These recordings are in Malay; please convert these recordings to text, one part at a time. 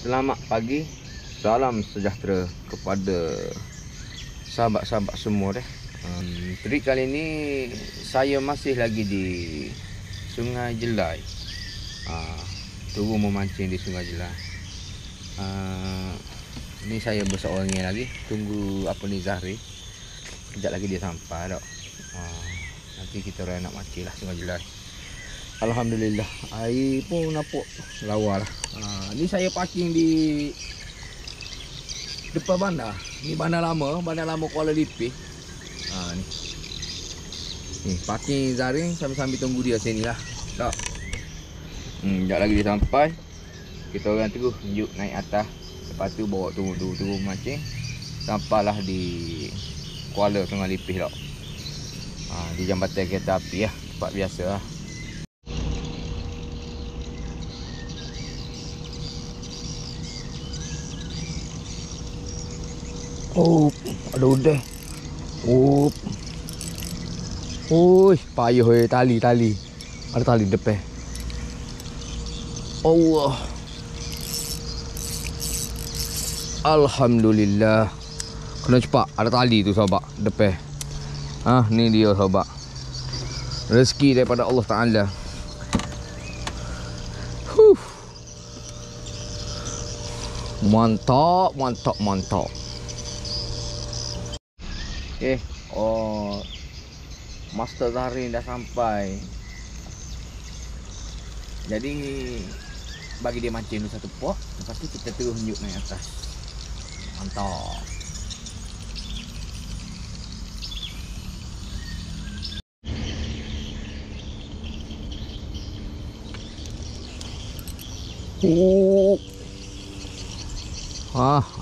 Selamat pagi, salam sejahtera kepada sahabat-sahabat semua deh. Trik kali ini saya masih lagi di Sungai Jelai. Tunggu memancing di Sungai Jelai. Ini saya berseorang lagi, tunggu apa ni Zahri. Sekejap lagi dia sampai dak. Nanti kita orang nak mancing lah Sungai Jelai. Alhamdulillah, air pun nampak lawa lah. Ni saya parking di depan bandar. Ni bandar lama Kuala Lumpur. Ni parking Zaring sambil tunggu dia sini lah. Tak. Sekejap lagi dia sampai. Kita orang terus tunjuk naik atas. Lepas tu bawa tunggu mancing. Sampailah di Kuala Sungai Lumpur tak. Di jambatan kereta api lah. Tempat biasa lah. Oh, ada udeh. Oh. Oi, payah tali. Ada tali depan. Allah. Alhamdulillah. Kena cepat, ada tali tu sahabat depan. Ni dia sahabat. Rezeki daripada Allah Taala. Mantap. Master Zarin dah sampai. Jadi bagi dia mancing dulu satu pok. Lepas tu kita terus tunjuk naik atas. Mantap.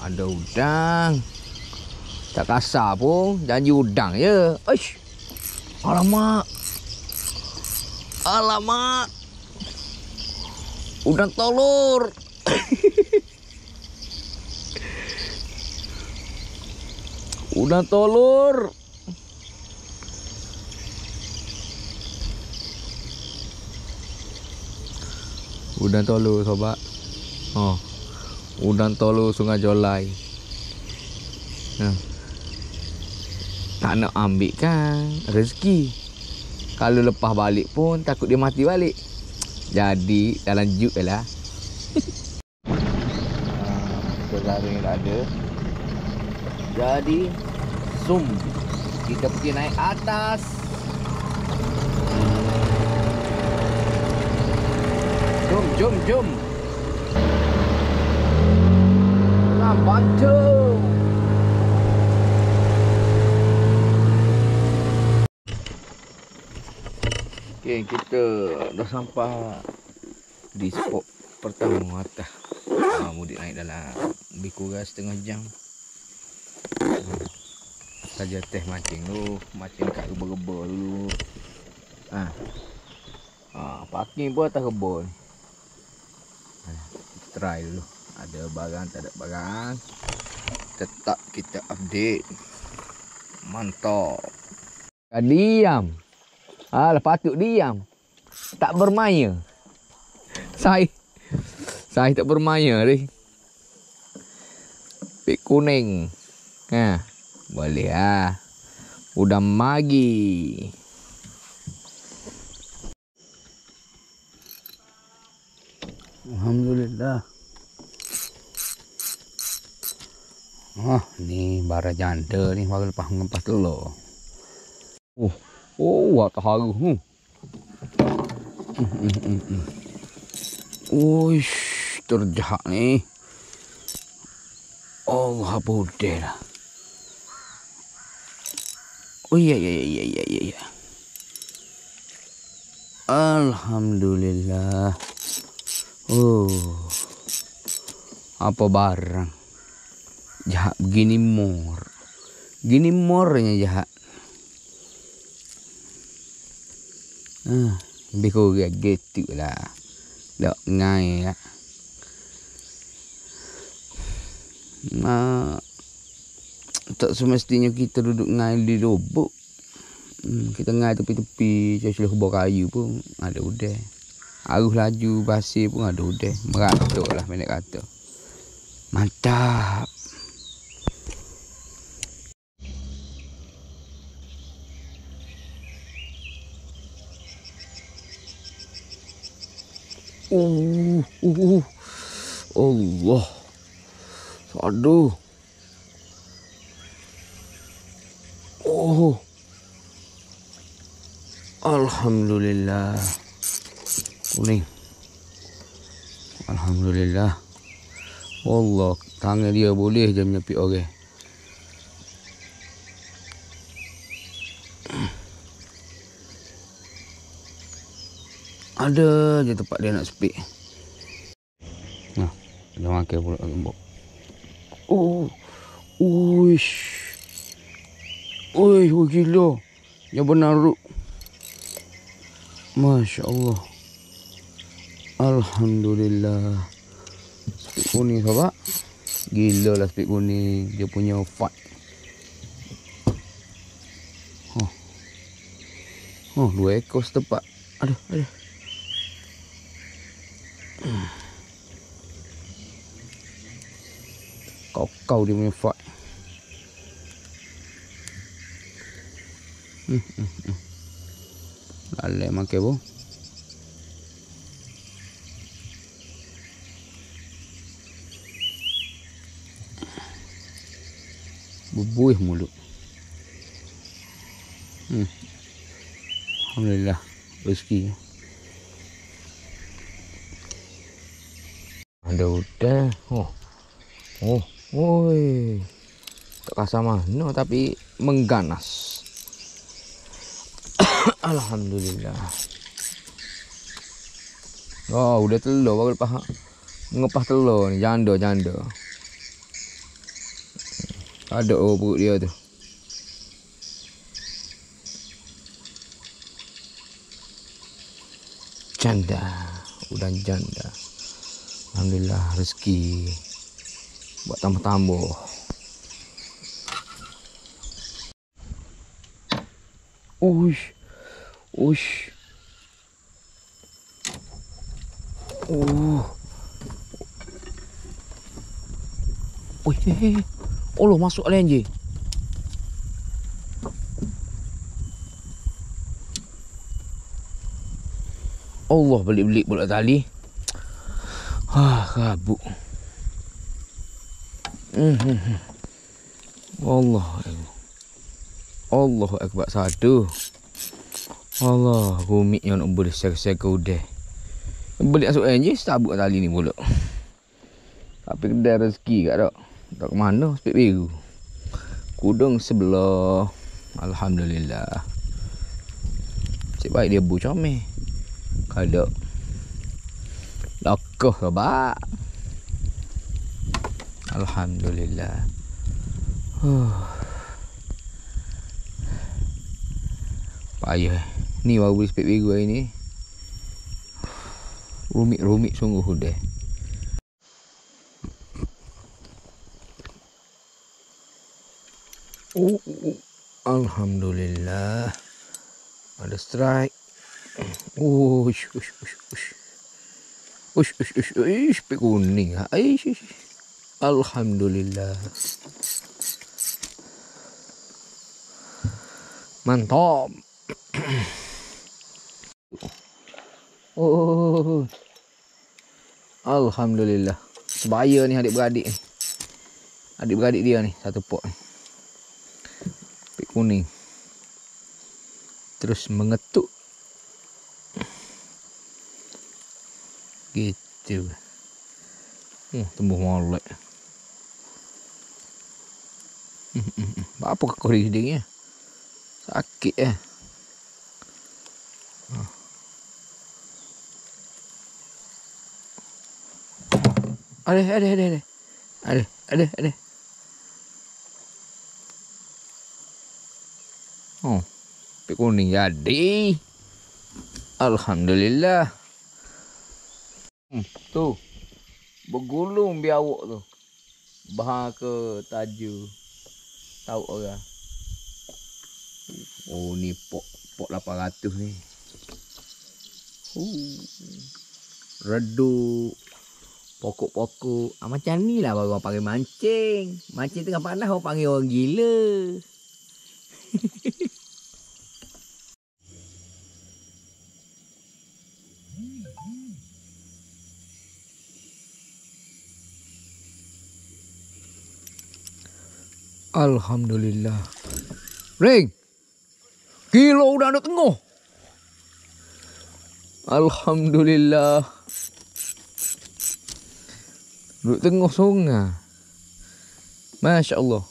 Ada udang. Tak kasar pun, janji udang je. Aish. Alamak. Udang tolor. Udang tolor. Udang tolor sobat. Udang tolor Sungai Jelai. Tak nak ambil kan rezeki. Kalau lepas balik pun takut dia mati balik. Jadi dalam juk je lah. Kezaring dah ada. Jadi zoom. Kita pergi naik atas. Jom. Bantu. Okay, kita dah sampai di spot pertama atas. Mudik naik dalam lebih kurang setengah jam. Saja teh mancing dulu, mancing kat reba-reba dulu. Parking pun atas kebun. Try dulu. Ada barang, tak ada barang. Tetap kita update. Mantap. Diam. Patut diam. Tak bermaya. Saya tak bermaya ni. Pik kuning. Boleh lah. Udah magi. Alhamdulillah. Ni bara janda ni baru lepas mengempas telur. Tak haru. Uish, terjahak ni. Allah apa udah lah. Ya. Alhamdulillah. Apa barang. Jahat begini mor. Gini mornya jahat. Lebih kurang gitu lah. Tak ngai lah. Tak semestinya kita duduk ngai di lubuk. Kita ngai tepi-tepi celah kebor kayu pun ada udang. Arus laju pasir pun ada udang. Meratuk lah pendek kata. Mantap. Allah. Aduh. Oh. Alhamdulillah. Kuning. Alhamdulillah. Allah, tangan dia boleh je menyepit orang. Ada je tempat dia nak sepik. Nah, dia makan pula gembok. Uish. Oi, gila. Yang benar ruk. Masya Allah. Alhamdulillah. Spik kuning sahabat. Gila lah spik kuning. Dia punya fight. Oh, 2 ekor setepak. Aduh. Kau dia punya fight. Lalai makan pun. Bubuih mulut. Alhamdulillah rezeki. Ada udang. Oi. Tak rasa mana tapi mengganas. Alhamdulillah. Oh, udah telur baru lepas ngepah telur ni, janda. Ada perut dia tu. Janda, udang janda. Alhamdulillah rezeki buat tambah-tambah. Uish. Allah masuk lenje. Allah belik-belik pula tali. Kabut. Allahu akbar satu. Allah, rumit yang nak boleh seka-seka udah. Belik masuk lenje, sabuk tali ni pula. Tapi kedai rezeki kat tak. Tak ke mana, spek biru. Kudung sebelah. Alhamdulillah. Cik baik dia bu comel. Kada. Lakah ke bak. Alhamdulillah. Payah. Ni baru beli spek biru hari ni. Rumit sungguh udah. Alhamdulillah. Ada strike. Ush. Spek kuning. Alhamdulillah. Mantap. Alhamdulillah. Sebaya ni adik-beradik ni. Adik-beradik dia ni satu pot ni. Spek kuning. Terus mengetuk. Gitu. Tumbuh molek. Apa kekor hidungnya? Sakit ya. Ada. Spek kuning jadi. Alhamdulillah. Tu. Bergulung biawak tu. Bahar ke taju. Tahu orang. Oh ni pok 800 ni. Reduk. Pokok-pokok. Macam ni lah baru orang panggil mancing. Mancing tengah panas orang panggil orang gila. Alhamdulillah. Ring. Kilo udah ada tengah. Alhamdulillah. Duduk tengah sungai. Masya Allah.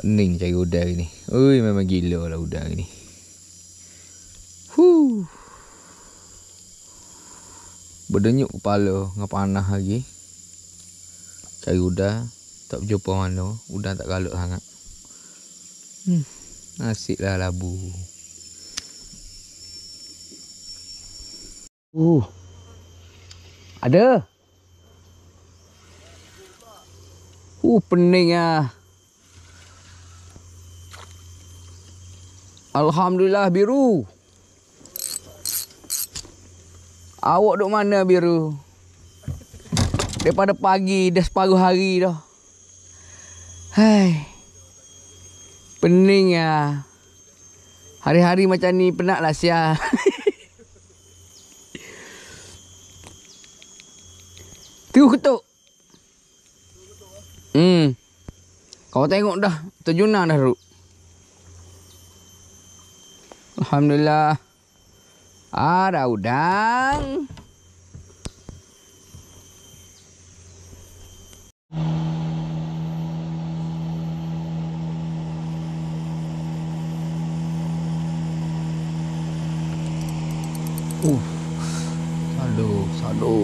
Pening cari udang ni. Ui, memang gila lah udang ni. Berdenyuk kepala dengan panas lagi. Cari udang. Tak berjumpa mana. Udang tak galak sangat. Asyik lah labu. Ada. Pening ah. Alhamdulillah biru. Awak duk mana biru? Daripada pagi dah separuh hari dah. Hai. Pening ah. Hari-hari macam ni penatlah sia. Tengok ketuk. Kau tengok dah terjunang dah Ruk. Alhamdulillah. Ada udang.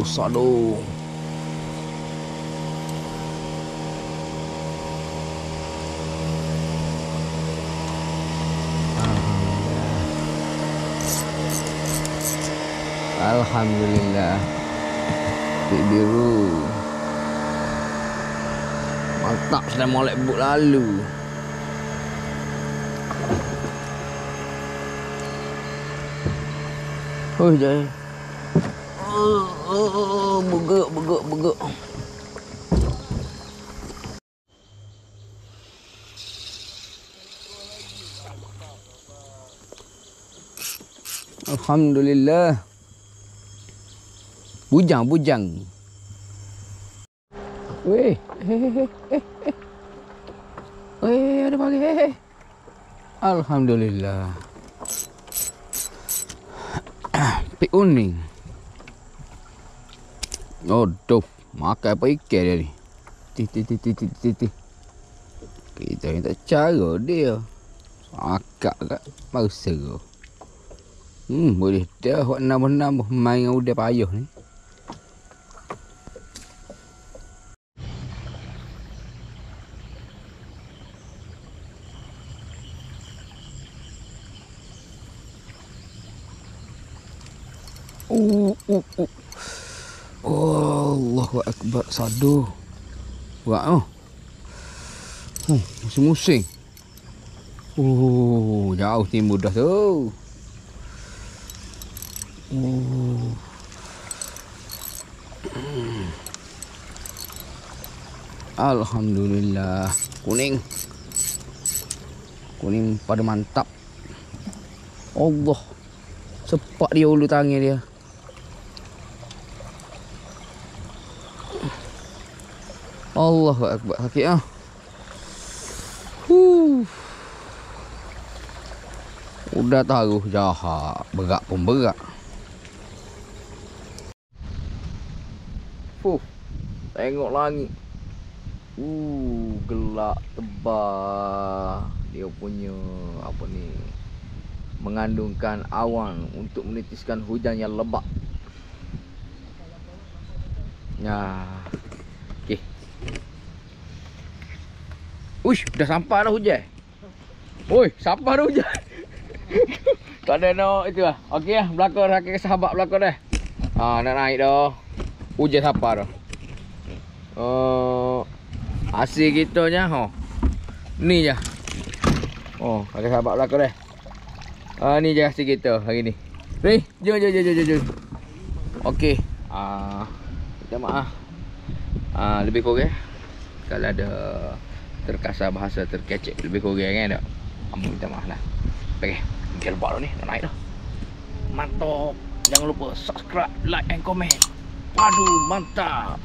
Sado. Alhamdulillah. Biru. Mantap sudah molek buk lalu. Oh jaya. Beguk. Alhamdulillah. Bujang. Weh, ada pagi. Alhamdulillah. Pik uning. Aduh, makan apa ikan dia ni? Tih. Kita minta cara dia. Akak kat baru seru. Boleh dah buat nambah-nambah main dengan udang payah ni. Allahu Akbar. Sado. Buat musim-musim. Jauh timbul dah tu. Alhamdulillah. Kuning pada mantap. Allah. Sepak dia ulu tangan dia. Allahu Akbar. Sakit ah. Udah taruh jahat. Berat pun berat. Tengok langit. Gelap tebal. Dia punya apa ni? Mengandungkan awan untuk menitiskan hujan yang lebat. Ya. Okey. Uish, dah sampai dah hujan. Oi, sampai dah hujan. Tak ada nak itu lah. Okey lah, belakang rakyat sahabat belakang dah. Nak naik dah. Hujan sampai dah. Hasil kita nya ni je. Ada sahabat belakang dah. Ni je hasil kita hari ni. Ni, jom. Okey. Minta maaf. Lebih kurang kalau ada terkasar bahasa terkecek lebih kurang kan tak. Minta maaf lah. Okey, kita lepas dah ni, nak naik dah. Mantap. Jangan lupa subscribe, like and comment. Waduh, mantap.